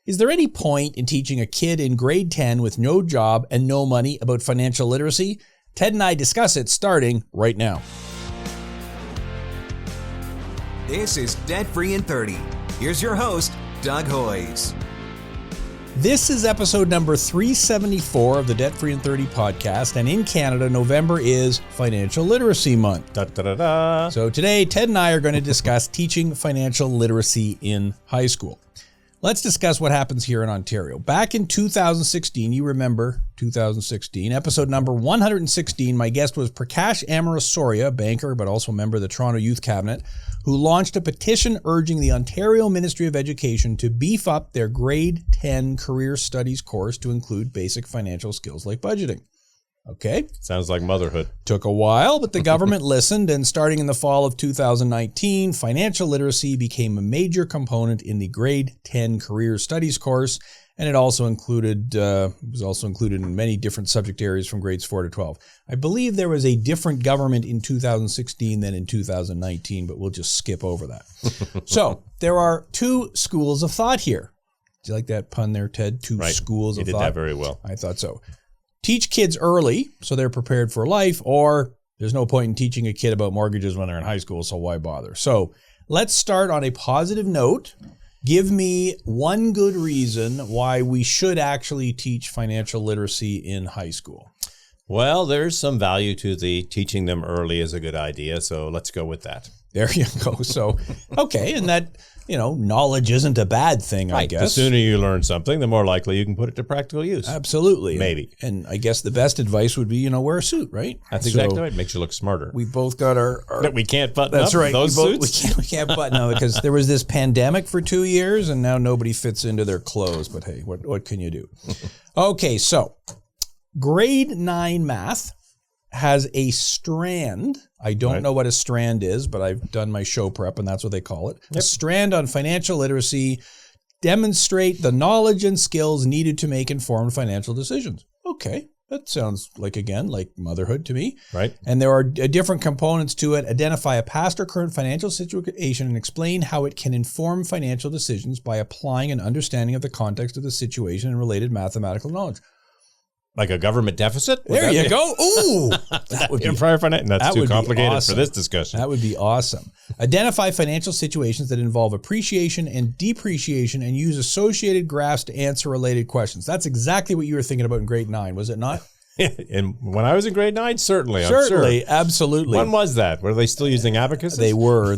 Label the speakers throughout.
Speaker 1: Is there any point in teaching a kid in grade 10 with no job and no money about financial literacy? Ted and I discuss it starting right now.
Speaker 2: This is Debt Free in 30. Here's your host, Doug Hoyes.
Speaker 1: This is episode number 374 of the Debt Free in 30 podcast, and in Canada, November is Financial Literacy Month.
Speaker 3: Da, da, da, da.
Speaker 1: So today, Ted and I are going to discuss teaching financial literacy in high school. Let's discuss what happens here in Ontario. Back in 2016, you remember 2016, episode number 116, my guest was Prakash Amarasoria, a banker, but also a member of the Toronto Youth Cabinet, who launched a petition urging the Ontario Ministry of Education to beef up their grade 10 career studies course to include basic financial skills like budgeting. Okay.
Speaker 3: Sounds like motherhood.
Speaker 1: Took a while, but the government listened, and starting in the fall of 2019, financial literacy became a major component in the grade 10 career studies course, and it was also included in many different subject areas from grades 4 to 12. I believe there was a different government in 2016 than in 2019, but we'll just skip over that. So there are two schools of thought here. Do you like that pun there, Ted? Two schools of thought.
Speaker 3: You did that very well.
Speaker 1: I thought so. Teach kids early so they're prepared for life, or there's no point in teaching a kid about mortgages when they're in high school, so why bother? So let's start on a positive note. Give me one good reason why we should actually teach financial literacy in high school.
Speaker 3: Well, there's some value to the teaching them early is a good idea, so let's go with that.
Speaker 1: There you go. So, okay, and that, knowledge isn't a bad thing, I guess.
Speaker 3: The sooner you learn something, the more likely you can put it to practical use.
Speaker 1: Absolutely.
Speaker 3: Maybe.
Speaker 1: And I guess the best advice would be, wear a suit, right?
Speaker 3: That's exactly right. Makes you look smarter.
Speaker 1: We both got our
Speaker 3: that we can't button
Speaker 1: that's
Speaker 3: up
Speaker 1: right.
Speaker 3: those suits?
Speaker 1: We can't button up because there was this pandemic for 2 years and now nobody fits into their clothes. But hey, what can you do? Okay, so grade 9 math has a strand. I don't know what a strand is, but I've done my show prep and that's what they call it. Yep. A strand on financial literacy, demonstrate the knowledge and skills needed to make informed financial decisions. Okay, that sounds like motherhood to me.
Speaker 3: Right.
Speaker 1: And there are different components to it. Identify a past or current financial situation and explain how it can inform financial decisions by applying an understanding of the context of the situation and related mathematical knowledge.
Speaker 3: Like a government deficit?
Speaker 1: There you go. Ooh, that would be
Speaker 3: That's too complicated for this discussion.
Speaker 1: That would be awesome. Identify financial situations that involve appreciation and depreciation and use associated graphs to answer related questions. That's exactly what you were thinking about in grade 9, was it not?
Speaker 3: And when I was in grade 9, certainly.
Speaker 1: Certainly, absolutely.
Speaker 3: When was that? Were they still using abacuses?
Speaker 1: They were.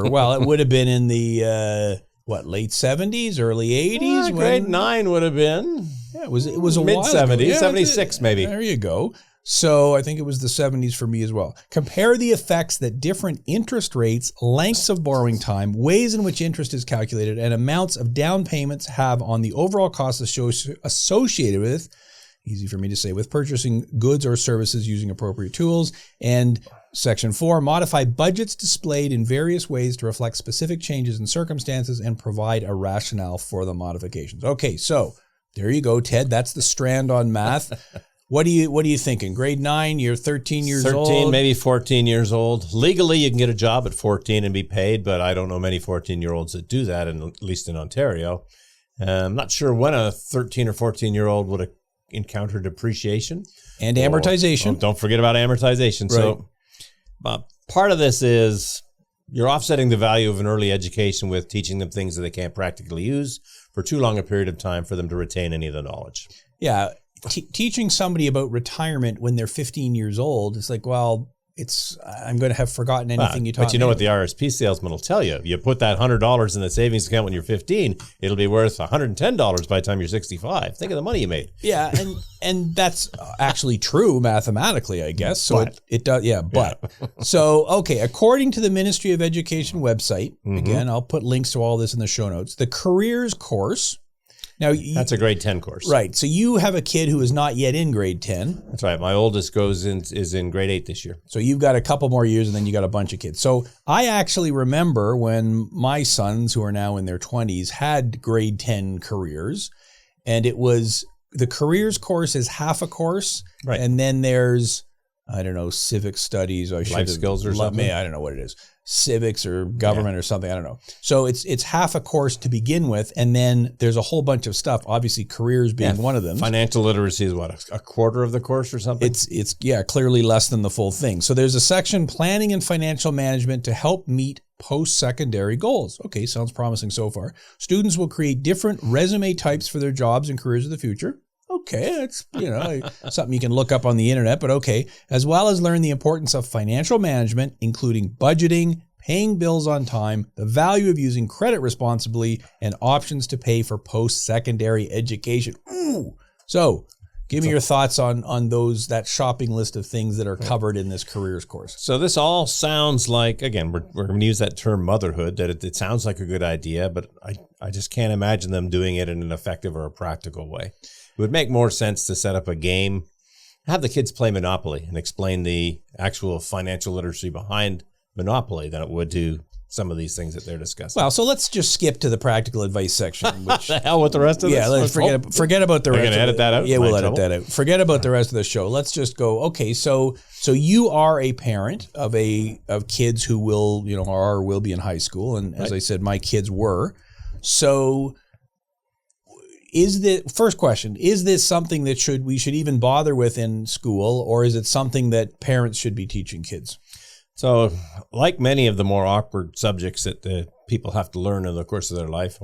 Speaker 1: Well, it would have been in the late 70s, early 80s?
Speaker 3: Grade 9 would have been.
Speaker 1: Yeah, it was a
Speaker 3: mid
Speaker 1: while
Speaker 3: 70s,
Speaker 1: ago. Yeah,
Speaker 3: 76 maybe.
Speaker 1: There you go. So I think it was the 70s for me as well. Compare the effects that different interest rates, lengths of borrowing time, ways in which interest is calculated, and amounts of down payments have on the overall costs associated with, easy for me to say, with purchasing goods or services using appropriate tools. And Section 4, modify budgets displayed in various ways to reflect specific changes in circumstances and provide a rationale for the modifications. Okay, so there you go, Ted. That's the strand on math. What are you thinking? Grade 9, you're 13 years old?
Speaker 3: 13, maybe 14 years old. Legally, you can get a job at 14 and be paid, but I don't know many 14-year-olds that do that, at least in Ontario. I'm not sure when a 13 or 14-year-old would have encountered depreciation.
Speaker 1: And amortization.
Speaker 3: Don't forget about amortization.
Speaker 1: Right.
Speaker 3: So part of this is you're offsetting the value of an early education with teaching them things that they can't practically use for too long a period of time for them to retain any of the knowledge.
Speaker 1: Yeah. Teaching somebody about retirement when they're 15 years old, it's like, well, I'm going to have forgotten anything you taught me.
Speaker 3: But you know what the RSP salesman will tell you. You put that $100 in the savings account when you're 15, it'll be worth $110 by the time you're 65. Think of the money you made.
Speaker 1: Yeah, and that's actually true mathematically, I guess. So it does, yeah, but. So, okay, according to the Ministry of Education website, again, I'll put links to all this in the show notes, the careers course. Now,
Speaker 3: that's a grade 10 course.
Speaker 1: Right. So you have a kid who is not yet in grade 10.
Speaker 3: That's right. My oldest is in grade 8 this year.
Speaker 1: So you've got a couple more years and then you got a bunch of kids. So I actually remember when my sons, who are now in their 20s, had grade 10 careers, and it was the careers course is half a course. Right. And then there's, I don't know, civic studies.
Speaker 3: Life skills or something.
Speaker 1: I don't know what it is. civics or government or something. I don't know. So it's half a course to begin with, and then there's a whole bunch of stuff. Obviously, careers being one of them.
Speaker 3: Financial literacy is what, a quarter of the course or something?
Speaker 1: It's clearly less than the full thing. So there's a section, planning and financial management, to help meet post-secondary goals. Okay, sounds promising so far. Students will create different resume types for their jobs and careers of the future. Okay, that's something you can look up on the internet, but okay. As well as learn the importance of financial management, including budgeting, paying bills on time, the value of using credit responsibly, and options to pay for post-secondary education. Ooh. So give me your thoughts on that shopping list of things that are covered in this careers course.
Speaker 3: So this all sounds like, again, we're going to use that term motherhood, that it sounds like a good idea, but I just can't imagine them doing it in an effective or a practical way. It would make more sense to set up a game, have the kids play Monopoly and explain the actual financial literacy behind Monopoly than it would to some of these things that they're discussing.
Speaker 1: Well, so let's just skip to the practical advice section. Which,
Speaker 3: the hell with the rest of this?
Speaker 1: Yeah, let's forget about the rest.
Speaker 3: You're going to edit that out?
Speaker 1: Yeah, we'll edit that out. Forget about the rest of the show. Let's just go, okay, so you are a parent of kids who will, will be in high school. And as I said, my kids were. So first question, is this something that we should even bother with in school, or is it something that parents should be teaching kids?
Speaker 3: So, like many of the more awkward subjects that the people have to learn in the course of their life,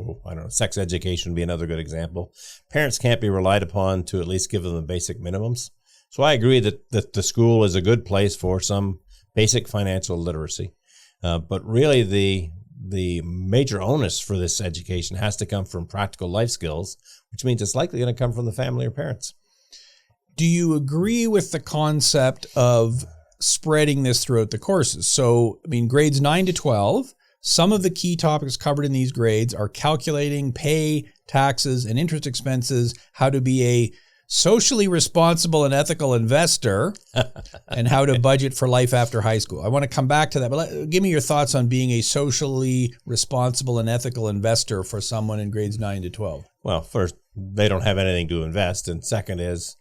Speaker 3: sex education would be another good example. Parents can't be relied upon to at least give them the basic minimums. So I agree that the school is a good place for some basic financial literacy. But really the major onus for this education has to come from practical life skills, which means it's likely going to come from the family or parents.
Speaker 1: Do you agree with the concept of spreading this throughout the courses? So, grades 9 to 12, some of the key topics covered in these grades are calculating pay, taxes, and interest expenses, how to be a socially responsible and ethical investor, and how to budget for life after high school. I want to come back to that, but give me your thoughts on being a socially responsible and ethical investor for someone in grades 9 to 12.
Speaker 3: Well, first, they don't have anything to invest. And second is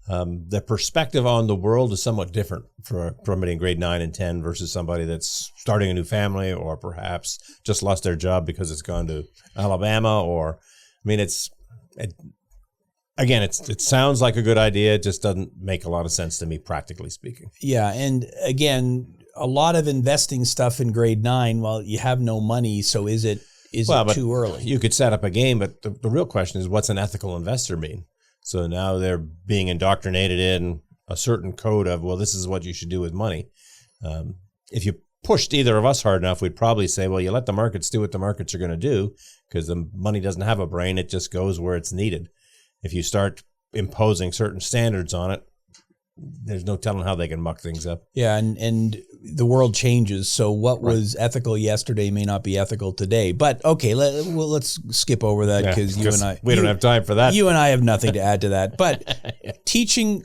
Speaker 3: the perspective on the world is somewhat different for somebody in grade 9 and 10 versus somebody that's starting a new family or perhaps just lost their job because it's gone to Alabama it sounds like a good idea. It just doesn't make a lot of sense to me, practically speaking.
Speaker 1: Yeah. And again, a lot of investing stuff in grade 9, well, you have no money. So is it too early?
Speaker 3: You could set up a game, but the real question is, what's an ethical investor mean? So now they're being indoctrinated in a certain code of, well, this is what you should do with money. If you pushed either of us hard enough, we'd probably say, well, you let the markets do what the markets are going to do, because the money doesn't have a brain. It just goes where it's needed. If you start imposing certain standards on it, there's no telling how they can muck things up.
Speaker 1: Yeah, and the world changes, so what was ethical yesterday may not be ethical today. But okay, let's skip over that because
Speaker 3: we don't have time for that.
Speaker 1: You and I have nothing to add to that. But teaching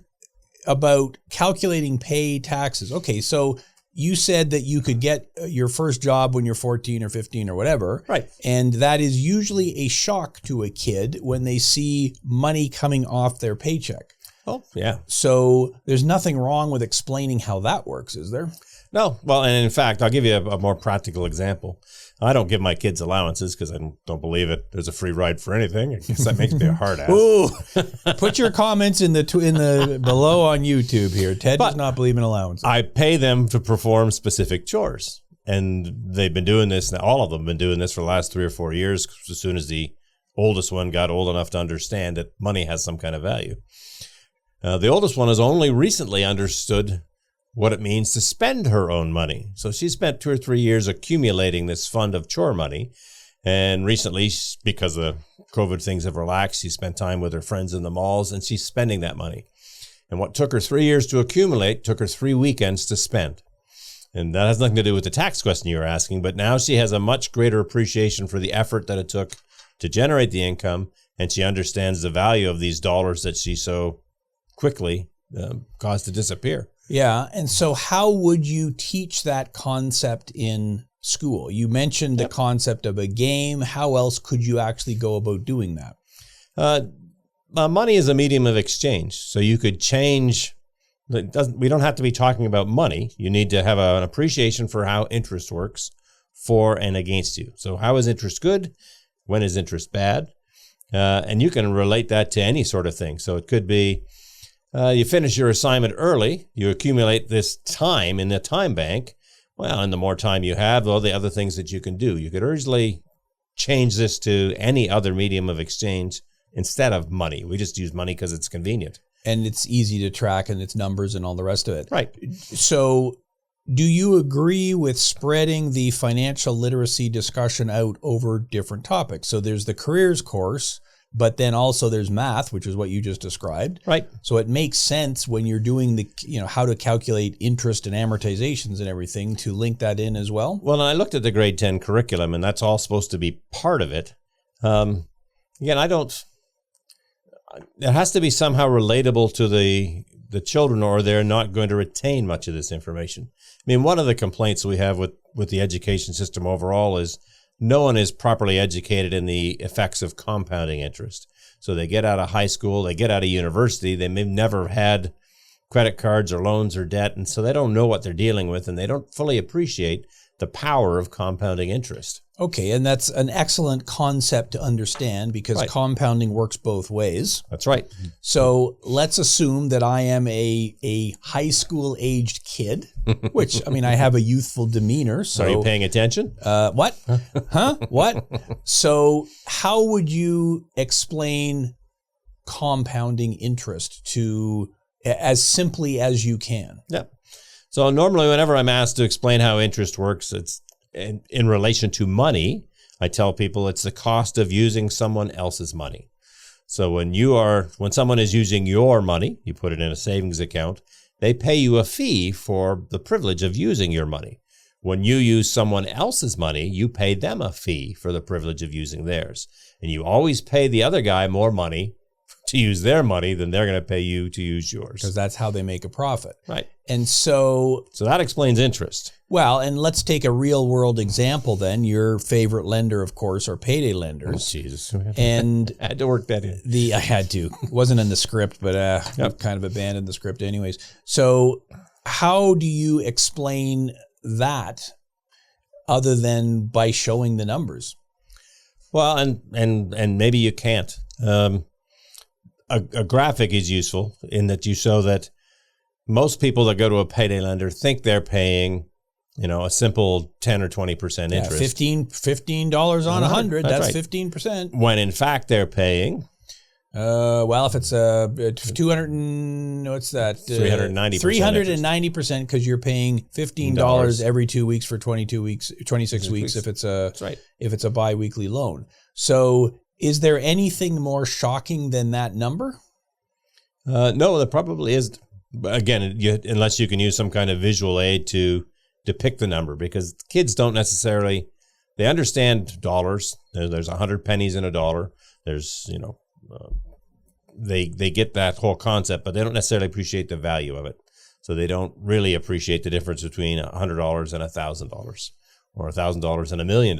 Speaker 1: about calculating pay, taxes. Okay, so you said that you could get your first job when you're 14 or 15 or whatever.
Speaker 3: Right.
Speaker 1: And that is usually a shock to a kid when they see money coming off their paycheck.
Speaker 3: Oh, yeah.
Speaker 1: So there's nothing wrong with explaining how that works, is there?
Speaker 3: No. Well, and in fact, I'll give you a more practical example. I don't give my kids allowances because I don't believe it. There's a free ride for anything. I guess that makes me a hard ass.
Speaker 1: Ooh. Put your comments in the below on YouTube here. Ted does not believe in allowances.
Speaker 3: I pay them to perform specific chores. And they've been doing this, all of them have been doing this for the last 3 or 4 years, as soon as the oldest one got old enough to understand that money has some kind of value. The oldest one has only recently understood what it means to spend her own money. So she spent 2 or 3 years accumulating this fund of chore money. And recently, because the COVID things have relaxed, she spent time with her friends in the malls, and she's spending that money. And what took her 3 years to accumulate took her 3 weekends to spend. And that has nothing to do with the tax question you were asking, but now she has a much greater appreciation for the effort that it took to generate the income, and she understands the value of these dollars that she so quickly caused to disappear.
Speaker 1: Yeah. And so how would you teach that concept in school? You mentioned the concept of a game. How else could you actually go about doing that?
Speaker 3: Money is a medium of exchange. So you could change We don't have to be talking about money. You need to have an appreciation for how interest works for and against you. So how is interest good? When is interest bad? And you can relate that to any sort of thing. So it could be you finish your assignment early, you accumulate this time in the time bank. Well, and the more time you have, all the other things that you can do. You could easily change this to any other medium of exchange instead of money. We just use money because it's convenient. And
Speaker 1: it's easy to track and it's numbers and all the rest of it.
Speaker 3: Right.
Speaker 1: So do you agree with spreading the financial literacy discussion out over different topics? So there's the careers course, but then also there's math, which is what you just described.
Speaker 3: Right.
Speaker 1: So it makes sense when you're doing the, how to calculate interest and amortizations and everything to link that in as well.
Speaker 3: Well, I looked at the grade 10 curriculum, and that's all supposed to be part of it. Again, it has to be somehow relatable to the children, or they're not going to retain much of this information. I mean, one of the complaints we have with the education system overall is no one is properly educated in the effects of compounding interest. So they get out of high school, they get out of university, they may never had credit cards or loans or debt, and so they don't know what they're dealing with, and they don't fully appreciate the power of compounding interest.
Speaker 1: Okay, and that's an excellent concept to understand because compounding works both ways.
Speaker 3: That's right.
Speaker 1: So let's assume that I am a high school aged kid, which, I have a youthful demeanor. So
Speaker 3: are you paying attention?
Speaker 1: What? Huh? What? So how would you explain compounding interest to as simply as you can?
Speaker 3: Yeah. So normally whenever I'm asked to explain how interest works, it's in relation to money. I tell people it's the cost of using someone else's money. So when someone is using your money, you put it in a savings account, they pay you a fee for the privilege of using your money. When you use someone else's money, you pay them a fee for the privilege of using theirs. And you always pay the other guy more money to use their money than they're going to pay you to use yours.
Speaker 1: Because that's how they make a profit.
Speaker 3: Right.
Speaker 1: And so
Speaker 3: that explains interest.
Speaker 1: Well, and let's take a real world example then. Your favorite lender, of course, are payday lenders.
Speaker 3: Oh, Jesus.
Speaker 1: And
Speaker 3: I had to work that in.
Speaker 1: I had to. It wasn't in the script, but I've kind of abandoned the script anyways. So how do you explain that other than by showing the numbers?
Speaker 3: Well, and maybe you can't. A graphic is useful in that you show that most people that go to a payday lender think they're paying, a simple 10 or 20% interest.
Speaker 1: $15 on 100, that's
Speaker 3: right.
Speaker 1: 15%.
Speaker 3: When in fact they're paying.
Speaker 1: Well, if it's 200 and what's that?
Speaker 3: 390%.
Speaker 1: 390% because you're paying $15 every 2 weeks for 26 weeks if it's a biweekly loan. So is there anything more shocking than that number?
Speaker 3: No, there probably is. Again, unless you can use some kind of visual aid to depict the number, because kids don't necessarily, they understand dollars. There's 100 pennies in a dollar. There's, they get that whole concept, but they don't necessarily appreciate the value of it. So they don't really appreciate the difference between $100 and $1,000 or $1,000 and $1 million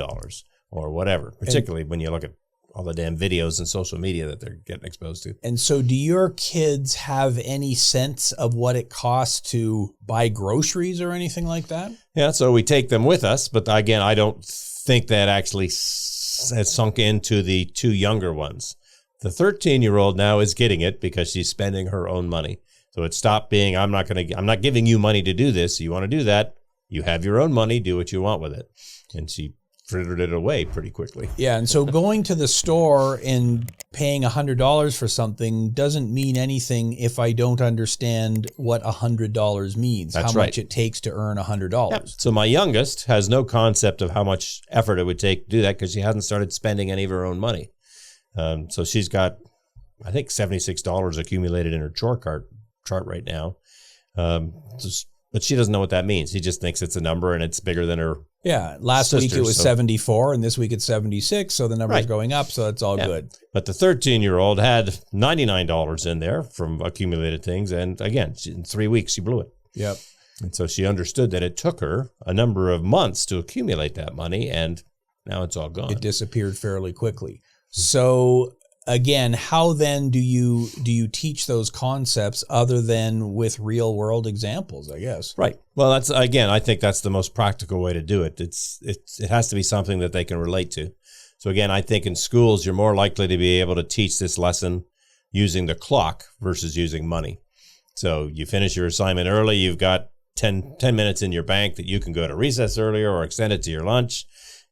Speaker 3: or whatever, particularly when you look at all the damn videos and social media that they're getting exposed to.
Speaker 1: And so do your kids have any sense of what it costs to buy groceries or anything like that?
Speaker 3: Yeah, so we take them with us, but again, I don't think that actually has sunk into the two younger ones. The 13-year-old now is getting it because she's spending her own money. So it stopped being, I'm not giving you money to do this. You want to do that, you have your own money, do what you want with it. And she frittered it away pretty quickly.
Speaker 1: Yeah, and so going to the store and paying $100 for something doesn't mean anything if I don't understand what $100 means.
Speaker 3: That's
Speaker 1: how much it takes to earn $100.
Speaker 3: Yep. So my youngest has no concept of how much effort it would take to do that because she hasn't started spending any of her own money. So she's got, I think, $76 accumulated in her chart right now. But she doesn't know what that means. She just thinks it's a number and it's bigger than her.
Speaker 1: Yeah, last week it was 74 and this week it's 76, so the number's going up, so it's all good.
Speaker 3: But the 13-year-old had $99 in there from accumulated things, and again, in 3 weeks she blew it.
Speaker 1: Yep.
Speaker 3: And so she understood that it took her a number of months to accumulate that money, and now it's all gone.
Speaker 1: It disappeared fairly quickly. So again, how then do you teach those concepts other than with real world examples, I guess?
Speaker 3: Right. Well, that's, again, I think that's the most practical way to do it. It has to be something that they can relate to. So again, I think in schools, you're more likely to be able to teach this lesson using the clock versus using money. So you finish your assignment early, you've got 10 minutes in your bank that you can go to recess earlier or extend it to your lunch.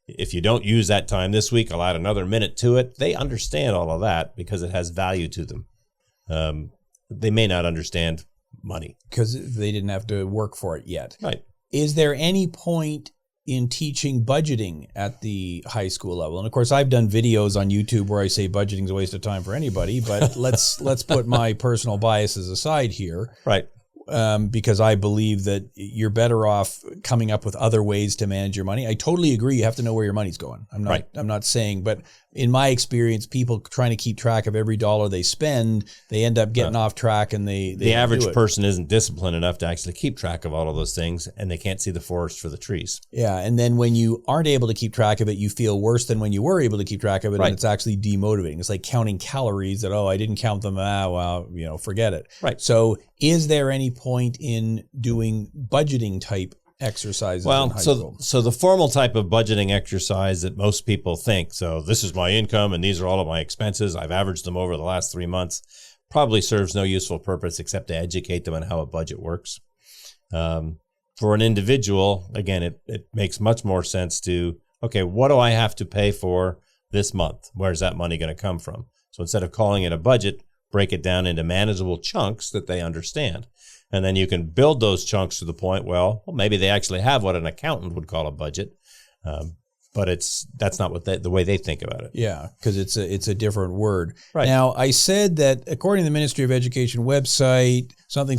Speaker 3: If you don't use that time this week, I'll add another minute to it. They understand all of that because it has value to them. They may not understand money.
Speaker 1: Because they didn't have to work for it yet.
Speaker 3: Right.
Speaker 1: Is there any point in teaching budgeting at the high school level? And of course, I've done videos on YouTube where I say budgeting is a waste of time for anybody, but let's put my personal biases aside here.
Speaker 3: Right.
Speaker 1: Because I believe that you're better off coming up with other ways to manage your money. I totally agree. You have to know where your money's going. I'm not saying, but in my experience, people trying to keep track of every dollar they spend, they end up getting off track, and the
Speaker 3: average person isn't disciplined enough to actually keep track of all of those things, and they can't see the forest for the trees.
Speaker 1: Yeah. And then when you aren't able to keep track of it, you feel worse than when you were able to keep track of it. Right. And it's actually demotivating. It's like counting calories that, I didn't count them. Forget it.
Speaker 3: Right.
Speaker 1: So is there any point in doing budgeting type exercises in high school?
Speaker 3: So the formal type of budgeting exercise that most people think, so this is my income and these are all of my expenses, I've averaged them over the last 3 months, probably serves no useful purpose except to educate them on how a budget works. For an individual, again, it makes much more sense to, okay, what do I have to pay for this month? Where's that money going to come from? So instead of calling it a budget, break it down into manageable chunks that they understand. And then you can build those chunks to the point, well, maybe they actually have what an accountant would call a budget, but that's not what the way they think about it.
Speaker 1: Yeah, because it's a different word.
Speaker 3: Right.
Speaker 1: Now, I said that according to the Ministry of Education website, something,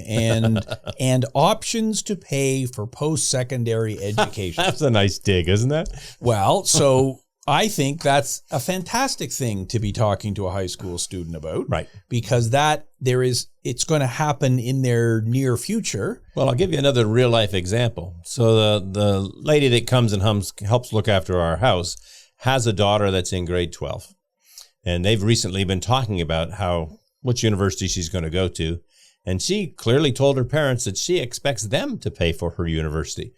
Speaker 1: and options to pay for post-secondary education.
Speaker 3: That's a nice dig, isn't that?
Speaker 1: Well, so I think that's a fantastic thing to be talking to a high school student about.
Speaker 3: Right.
Speaker 1: Because it's going to happen in their near future.
Speaker 3: Well, I'll give you another real life example. So the lady that comes and helps look after our house has a daughter that's in grade 12. And they've recently been talking about which university she's going to go to. And she clearly told her parents that she expects them to pay for her university.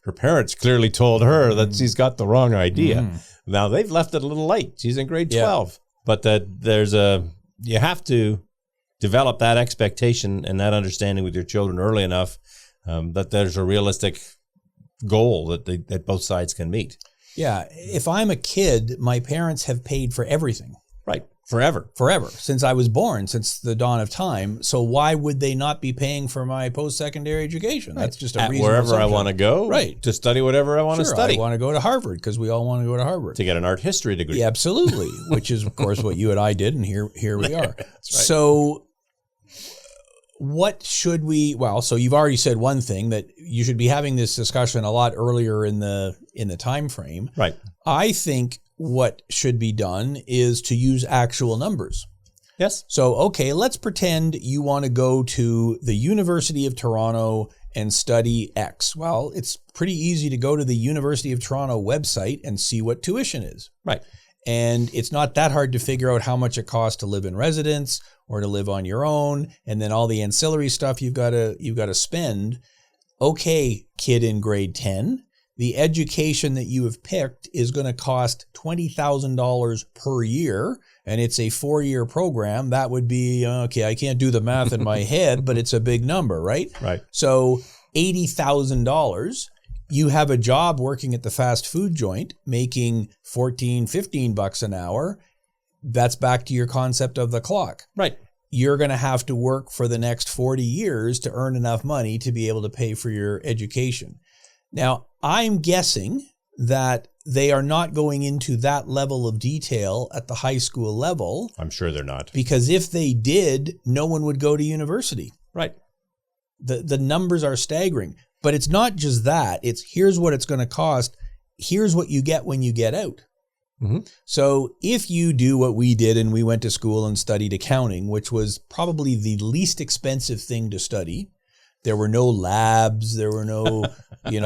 Speaker 3: Her parents clearly told her that she's got the wrong idea. Now, they've left it a little late. She's in grade 12. But you have to develop that expectation and that understanding with your children early enough that there's a realistic goal that both sides can meet.
Speaker 1: Yeah. If I'm a kid, my parents have paid for everything.
Speaker 3: Right. Forever,
Speaker 1: since I was born, since the dawn of time. So why would they not be paying for my post-secondary education? That's just a reasonable
Speaker 3: wherever
Speaker 1: assumption.
Speaker 3: I want to go,
Speaker 1: right?
Speaker 3: To study whatever I want to study.
Speaker 1: I want to go to Harvard because we all want to go to Harvard
Speaker 3: to get an art history degree.
Speaker 1: Yeah, absolutely, which is of course what you and I did, and here we are.
Speaker 3: That's right.
Speaker 1: So, what should we? Well, so you've already said one thing, that you should be having this discussion a lot earlier in the time frame.
Speaker 3: Right.
Speaker 1: I think what should be done is to use actual numbers.
Speaker 3: Yes.
Speaker 1: So, okay, let's pretend you want to go to the University of Toronto and study X. Well, it's pretty easy to go to the University of Toronto website and see what tuition is.
Speaker 3: Right.
Speaker 1: And it's not that hard to figure out how much it costs to live in residence or to live on your own, and then all the ancillary stuff you've got to spend. Okay, kid in grade 10, the education that you have picked is going to cost $20,000 per year, and it's a 4-year program. That would be, okay, I can't do the math in my head, but it's a big number, right?
Speaker 3: Right.
Speaker 1: So $80,000, you have a job working at the fast food joint, making $14-15 an hour. That's back to your concept of the clock.
Speaker 3: Right.
Speaker 1: You're going to have to work for the next 40 years to earn enough money to be able to pay for your education. Now, I'm guessing that they are not going into that level of detail at the high school level.
Speaker 3: I'm sure they're not.
Speaker 1: Because if they did, no one would go to university.
Speaker 3: Right.
Speaker 1: The numbers are staggering. But it's not just that. It's here's what it's going to cost. Here's what you get when you get out.
Speaker 3: Mm-hmm.
Speaker 1: So if you do what we did and we went to school and studied accounting, which was probably the least expensive thing to study, there were no labs, there were no,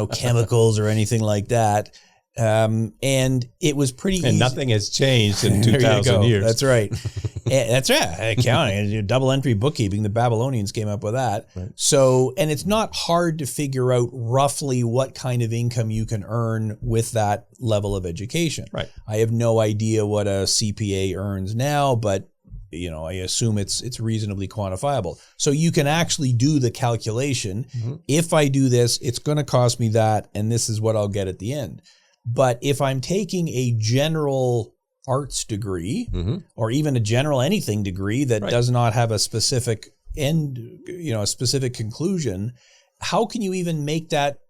Speaker 1: chemicals or anything like that. And it was pretty easy.
Speaker 3: And nothing has changed in
Speaker 1: There you
Speaker 3: 2,000
Speaker 1: go.
Speaker 3: years.
Speaker 1: That's right. That's right. Accounting, double entry bookkeeping. The Babylonians came up with that.
Speaker 3: Right.
Speaker 1: So, and it's not hard to figure out roughly what kind of income you can earn with that level of education.
Speaker 3: Right.
Speaker 1: I have no idea what a CPA earns now, but I assume it's reasonably quantifiable. So you can actually do the calculation. Mm-hmm. If I do this, it's going to cost me that, and this is what I'll get at the end. But if I'm taking a general arts degree, mm-hmm. or even a general anything degree that right. does not have a specific end, a specific conclusion, how can you even make that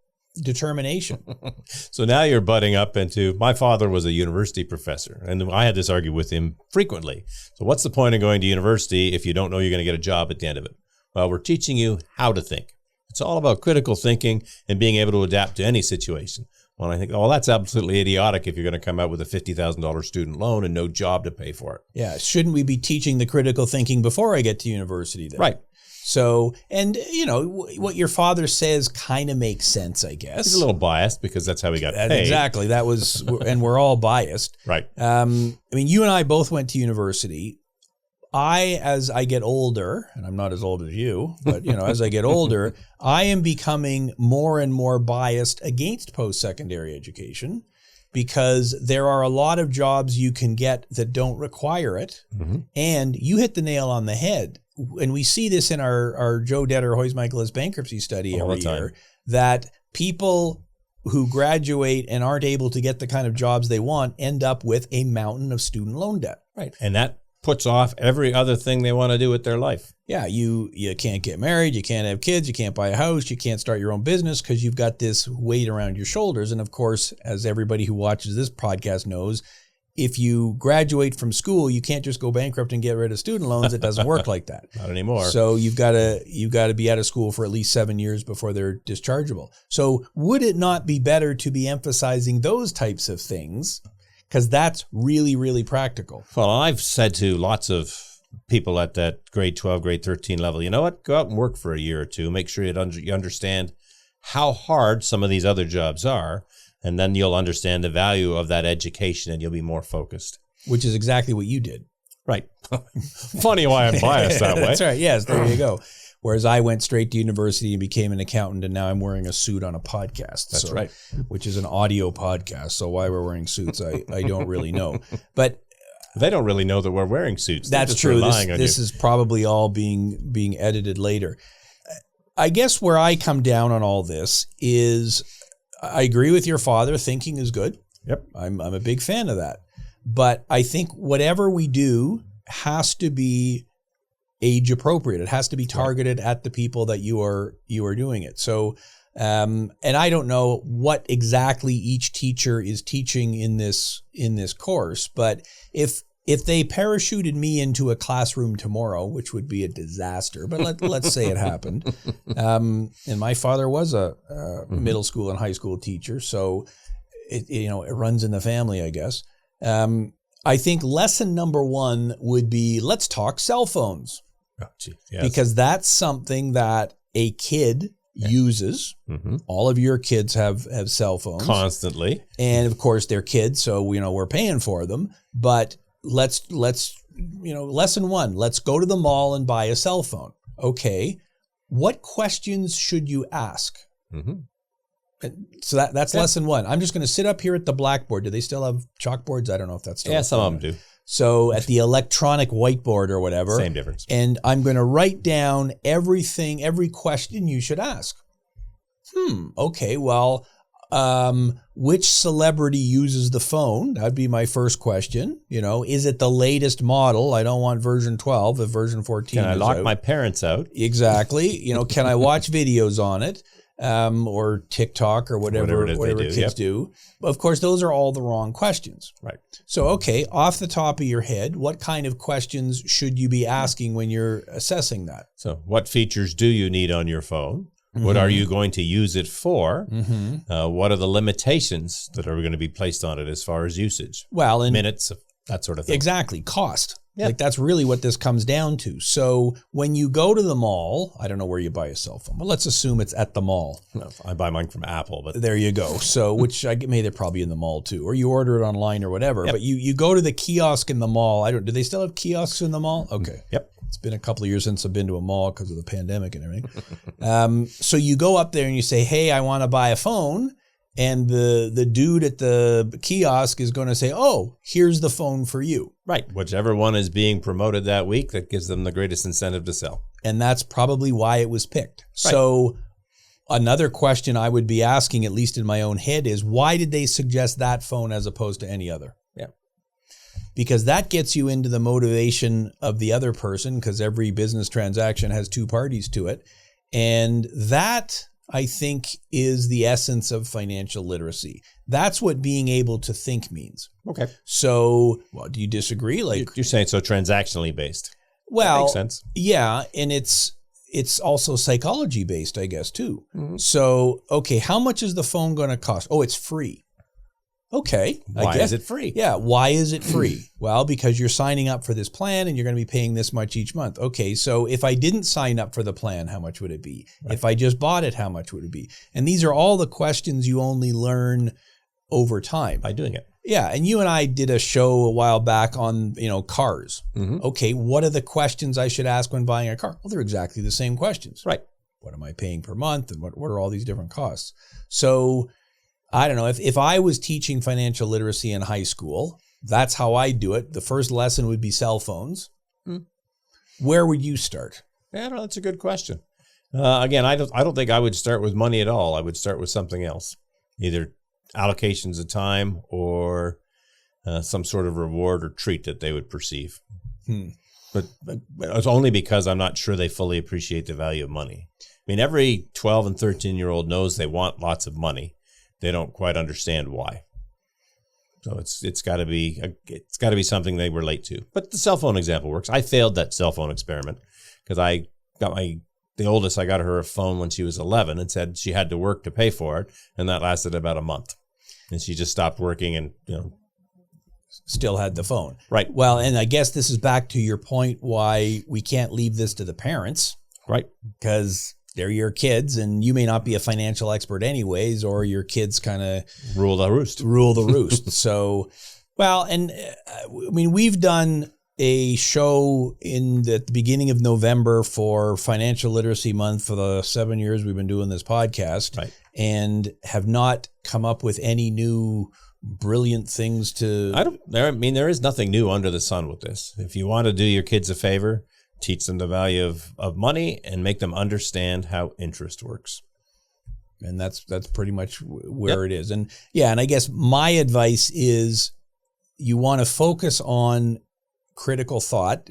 Speaker 1: determination?
Speaker 3: So now you're butting up into, my father was a university professor, and I had this argument with him frequently. So what's the point of going to university if you don't know you're going to get a job at the end of it? Well, we're teaching you how to think. It's all about critical thinking and being able to adapt to any situation. Well, I think, that's absolutely idiotic if you're going to come out with a $50,000 student loan and no job to pay for it.
Speaker 1: Yeah. Shouldn't we be teaching the critical thinking before I get to university then?
Speaker 3: Right.
Speaker 1: So, and what your father says kind of makes sense, I guess.
Speaker 3: He's a little biased because that's how he got paid.
Speaker 1: Exactly. That was, and we're all biased.
Speaker 3: Right.
Speaker 1: You and I both went to university. As I get older, and I'm not as old as you, but as I get older, I am becoming more and more biased against post-secondary education because there are a lot of jobs you can get that don't require it. Mm-hmm. And you hit the nail on the head. And we see this in our Joe Detter, Hoyes and Michalos bankruptcy study every year, that people who graduate and aren't able to get the kind of jobs they want end up with a mountain of student loan debt.
Speaker 3: Right. And that puts off every other thing they want to do with their life.
Speaker 1: Yeah, you can't get married, you can't have kids, you can't buy a house, you can't start your own business because you've got this weight around your shoulders. And of course, as everybody who watches this podcast knows, if you graduate from school, you can't just go bankrupt and get rid of student loans. It doesn't work like that.
Speaker 3: Not anymore.
Speaker 1: So you've got to be out of school for at least 7 years before they're dischargeable. So would it not be better to be emphasizing those types of things? Because that's really, really practical.
Speaker 3: Well, I've said to lots of people at that grade 12, grade 13 level, you know what? Go out and work for a year or two. Make sure you understand how hard some of these other jobs are. And then you'll understand the value of that education and you'll be more focused.
Speaker 1: Which is exactly what you did.
Speaker 3: Right. Funny why I'm biased that way.
Speaker 1: That's right. Yes, there you go. Whereas I went straight to university and became an accountant, and now I'm wearing a suit on a podcast.
Speaker 3: That's right.
Speaker 1: Which is an audio podcast. So why we're wearing suits, I don't really know. But
Speaker 3: they don't really know that we're wearing suits.
Speaker 1: That's true. This is probably all being edited later. I guess where I come down on all this is I agree with your father. Thinking is good.
Speaker 3: Yep.
Speaker 1: I'm a big fan of that. But I think whatever we do has to be age appropriate. It has to be targeted at the people that you are doing it. So, and I don't know what exactly each teacher is teaching in this course, but if they parachuted me into a classroom tomorrow, which would be a disaster, but let's say it happened. And my father was a middle school and high school teacher, so it runs in the family, I guess. I think lesson number one would be, let's talk cell phones.
Speaker 3: Oh, gee, yes.
Speaker 1: Because that's something that a kid uses. Mm-hmm. All of your kids have cell phones.
Speaker 3: Constantly.
Speaker 1: And of course they're kids, so we're paying for them. But let's lesson one, let's go to the mall and buy a cell phone. Okay. What questions should you ask? Mm-hmm. So that's lesson one. I'm just going to sit up here at the blackboard. Do they still have chalkboards? I don't know if that's still.
Speaker 3: Yeah, some of them do.
Speaker 1: So at the electronic whiteboard or whatever.
Speaker 3: Same difference.
Speaker 1: And I'm going to write down every question you should ask. Okay, well, which celebrity uses the phone? That'd be my first question. Is it the latest model? I don't want version 12 if version 14
Speaker 3: Can I
Speaker 1: is
Speaker 3: lock
Speaker 1: out.
Speaker 3: my parents out?
Speaker 1: Exactly. Can I watch videos on it? Or TikTok or whatever kids do. Of course, those are all the wrong questions.
Speaker 3: Right.
Speaker 1: So, okay, off the top of your head, what kind of questions should you be asking when you're assessing that?
Speaker 3: So what features do you need on your phone? Mm-hmm. What are you going to use it for? Mm-hmm. What are the limitations that are going to be placed on it as far as usage?
Speaker 1: Well,
Speaker 3: minutes, that sort of thing.
Speaker 1: Exactly. Cost.
Speaker 3: Yeah.
Speaker 1: Like that's really what this comes down to. So when you go to the mall, I don't know where you buy a cell phone, but let's assume it's at the mall.
Speaker 3: No, I buy mine from Apple, but
Speaker 1: There you go. So, which they're probably in the mall too, or you order it online or whatever. But you go to the kiosk in the mall. Do they still have kiosks in the mall? Okay.
Speaker 3: Yep.
Speaker 1: It's been a couple of years since I've been to a mall because of the pandemic and everything. So you go up there and you say, hey, I want to buy a phone. And the dude at the kiosk is going to say, oh, here's the phone for you.
Speaker 3: Right. Whichever one is being promoted that week, that gives them the greatest incentive to sell.
Speaker 1: And that's probably why it was picked.
Speaker 3: Right.
Speaker 1: So another question I would be asking, at least in my own head, is why did they suggest that phone as opposed to any other?
Speaker 3: Yeah.
Speaker 1: Because that gets you into the motivation of the other person, because every business transaction has two parties to it. And that, I think, is the essence of financial literacy. That's what being able to think means.
Speaker 3: Okay.
Speaker 1: So, well, do you disagree? Like
Speaker 3: You're saying so transactionally based.
Speaker 1: well,
Speaker 3: That makes sense.
Speaker 1: yeah, and it's also psychology based, I guess, too.
Speaker 3: Mm-hmm.
Speaker 1: So, okay, how much is the phone going to cost? Oh, it's free. Okay.
Speaker 3: Why is it free?
Speaker 1: Yeah. Why is it free? Well, because you're signing up for this plan and you're going to be paying this much each month. Okay. So if I didn't sign up for the plan, how much would it be? Right. If I just bought it, how much would it be? And these are all the questions you only learn over time.
Speaker 3: By doing it.
Speaker 1: Yeah. And you and I did a show a while back on, cars.
Speaker 3: Mm-hmm.
Speaker 1: Okay. What are the questions I should ask when buying a car? Well, they're exactly the same questions.
Speaker 3: Right.
Speaker 1: What am I paying per month? And what are all these different costs? So I don't know, if I was teaching financial literacy in high school, that's how I do it. The first lesson would be cell phones. Where would you start?
Speaker 3: Yeah, no, that's a good question. Again, I don't think I would start with money at all. I would start with something else, either allocations of time or some sort of reward or treat that they would perceive. But it's only because I'm not sure they fully appreciate the value of money. I mean, every 12 and 13-year-old knows they want lots of money. They don't quite understand why. So it's got to be something they relate to. But the cell phone example works. I failed that cell phone experiment because I got the oldest. I got her a phone when she was 11 and said she had to work to pay for it, and that lasted about a month. And she just stopped working and
Speaker 1: Still had the phone.
Speaker 3: Right.
Speaker 1: Well, and I guess this is back to your point why we can't leave this to the parents.
Speaker 3: Right.
Speaker 1: Because they're your kids and you may not be a financial expert anyways, or your kids kind of
Speaker 3: rule the roost.
Speaker 1: So, well, and I mean, we've done a show in the beginning of November for Financial Literacy Month for the 7 years we've been doing this podcast,
Speaker 3: right,
Speaker 1: and have not come up with any new brilliant things to...
Speaker 3: there is nothing new under the sun with this. If you want to do your kids a favor, teach them the value of money and make them understand how interest works.
Speaker 1: And that's pretty much where it is. And yeah, and I guess my advice is you want to focus on critical thought,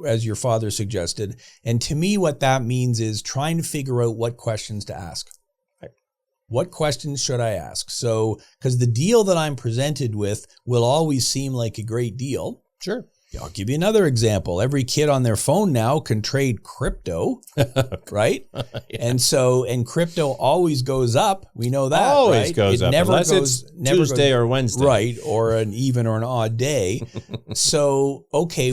Speaker 1: as your father suggested. And to me, what that means is trying to figure out what questions to ask. Right. What questions should I ask? So, because the deal that I'm presented with will always seem like a great deal.
Speaker 3: Sure.
Speaker 1: I'll give you another example. Every kid on their phone now can trade crypto, right? And crypto always goes up. We know that,
Speaker 3: always
Speaker 1: right?
Speaker 3: goes
Speaker 1: it
Speaker 3: up,
Speaker 1: never
Speaker 3: unless
Speaker 1: goes,
Speaker 3: it's
Speaker 1: never
Speaker 3: Tuesday
Speaker 1: goes,
Speaker 3: or Wednesday.
Speaker 1: Right, or an even or an odd day. So, okay,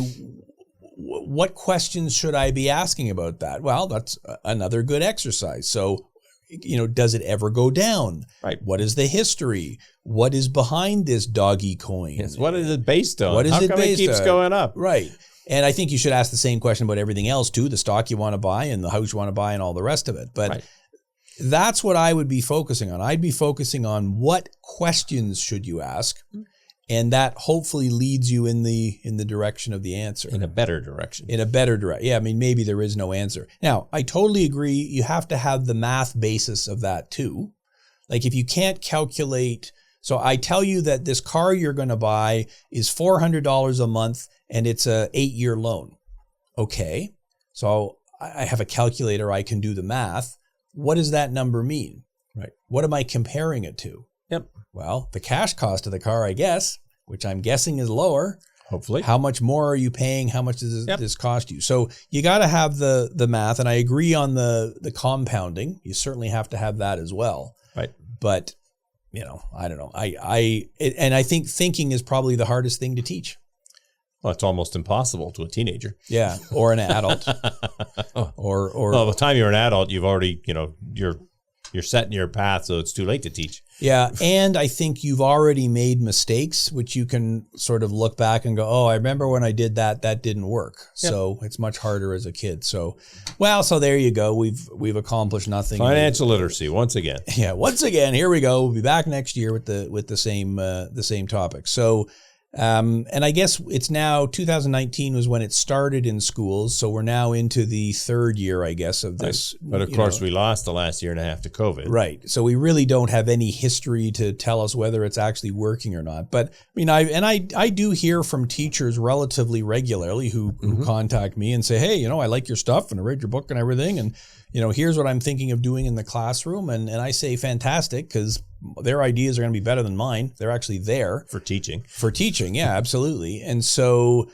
Speaker 1: what questions should I be asking about that? Well, that's another good exercise. So, does it ever go down?
Speaker 3: Right.
Speaker 1: What is the history? What is behind this doggy coin?
Speaker 3: Yes. What is it based on?
Speaker 1: What is
Speaker 3: How
Speaker 1: it
Speaker 3: come
Speaker 1: based
Speaker 3: it keeps
Speaker 1: on?
Speaker 3: going up?
Speaker 1: Right. And I think you should ask the same question about everything else too, the stock you want to buy and the house you want to buy and all the rest of it. But that's what I would be focusing on. I'd be focusing on what questions should you ask, and that hopefully leads you in the direction of the answer.
Speaker 3: In a better direction.
Speaker 1: Yeah, I mean, maybe there is no answer. Now, I totally agree. You have to have the math basis of that too. Like if you can't calculate, so I tell you that this car you're going to buy is $400 a month and it's a 8-year loan. Okay. So I have a calculator. I can do the math. What does that number mean?
Speaker 3: Right.
Speaker 1: What am I comparing it to?
Speaker 3: Yep.
Speaker 1: Well, the cash cost of the car, I guess, which I'm guessing is lower.
Speaker 3: Hopefully.
Speaker 1: How much more are you paying? How much does this cost you? So you got to have the math. And I agree on the compounding. You certainly have to have that as well.
Speaker 3: Right.
Speaker 1: But, I don't know. I think thinking is probably the hardest thing to teach.
Speaker 3: Well, it's almost impossible to a teenager.
Speaker 1: Yeah, or an adult. or
Speaker 3: Well, by the time you're an adult, you've already, you're setting your path, so it's too late to teach.
Speaker 1: Yeah, and I think you've already made mistakes, which you can sort of look back and go, oh, I remember when I did that didn't work. Yep. So it's much harder as a kid. So, so there you go. We've accomplished nothing.
Speaker 3: Financial literacy once again.
Speaker 1: Yeah, once again, here we go. We'll be back next year with the same topic. So. And I guess it's now 2019 was when it started in schools. So we're now into the third year, I guess, of this.
Speaker 3: Right. But of course, we lost the last year and a half to COVID.
Speaker 1: Right. So we really don't have any history to tell us whether it's actually working or not. But I do hear from teachers relatively regularly who contact me and say, hey, I like your stuff and I read your book and everything. And, here's what I'm thinking of doing in the classroom. And I say, fantastic, because their ideas are going to be better than mine. They're actually there.
Speaker 3: For teaching.
Speaker 1: Yeah, absolutely. And so,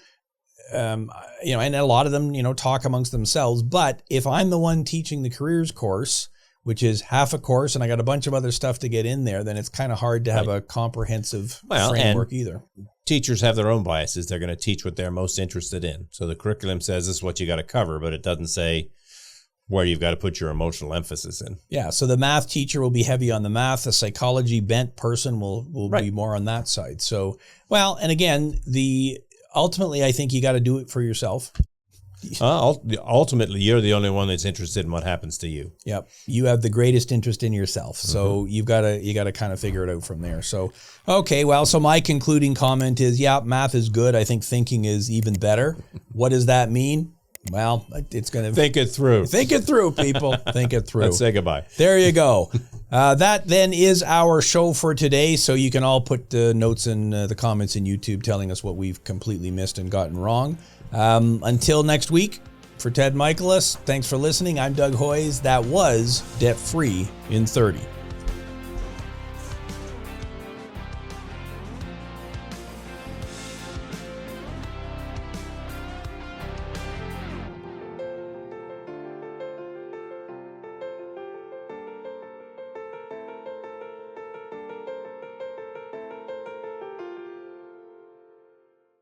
Speaker 1: and a lot of them, talk amongst themselves. But if I'm the one teaching the careers course, which is half a course, and I got a bunch of other stuff to get in there, then it's kind of hard to have a comprehensive framework either.
Speaker 3: Teachers have their own biases. They're going to teach what they're most interested in. So the curriculum says this is what you got to cover, but it doesn't say where you've got to put your emotional emphasis in.
Speaker 1: Yeah, so the math teacher will be heavy on the math. The psychology bent person will be more on that side. So, and again, ultimately, I think you got to do it for yourself.
Speaker 3: Ultimately, you're the only one that's interested in what happens to you.
Speaker 1: Yep, you have the greatest interest in yourself. So you got to kind of figure it out from there. So, okay, so my concluding comment is, math is good. I think thinking is even better. What does that mean? Well, it's going to...
Speaker 3: Think it through.
Speaker 1: Think it through, people. Think it through.
Speaker 3: Let's say goodbye.
Speaker 1: There you go. That then is our show for today. So you can all put the notes in the comments in YouTube telling us what we've completely missed and gotten wrong. Until next week, for Ted Michalos, thanks for listening. I'm Doug Hoyes. That was Debt Free in 30.